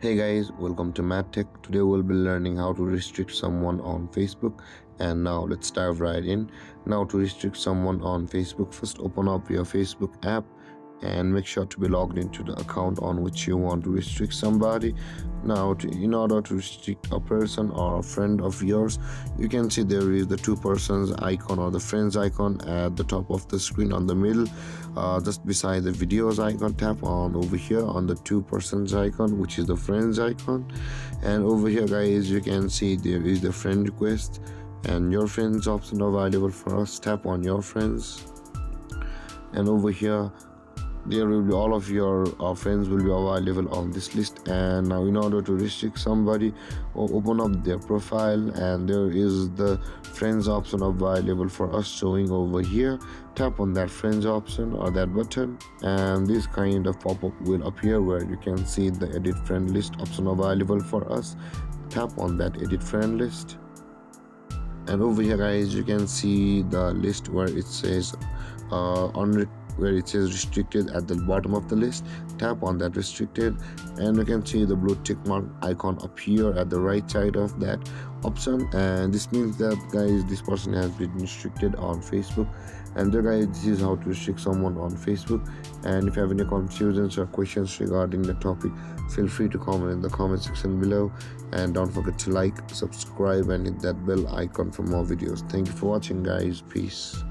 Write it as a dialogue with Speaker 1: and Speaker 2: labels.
Speaker 1: Hey guys, welcome to MadTech. Today we'll be learning how to restrict someone on Facebook. And now let's dive right in. Now to restrict someone on Facebook, first open up your Facebook app and make sure to be logged into the account on which you want to restrict somebody. Now in order to restrict a person or a friend of yours, you can see there is the two persons icon or the friends icon at the top of the screen on the middle. Just beside the videos icon, tap on over here on the two persons icon, which is the friends icon. And over here guys, you can see there is the friend request and your friends option available for us. Tap on your friends, and over here there will be all of your friends will be available on this list. And now in order to restrict somebody, open up their profile, and there is the friends option available for us showing over here. Tap on that friends option or that button, and this kind of pop-up will appear where you can see the edit friend list option available for us. Tap on that edit friend list, and over here guys, you can see the list where it says where it says restricted at the bottom of the list. Tap on that restricted, and you can see the blue tick mark icon appear at the right side of that option, and this means that guys, this person has been restricted on Facebook. And there guys, this is how to restrict someone on Facebook. And if you have any confusions or questions regarding the topic, feel free to comment in the comment section below, and don't forget to like, subscribe, and hit that bell icon for more videos. Thank you for watching guys. Peace.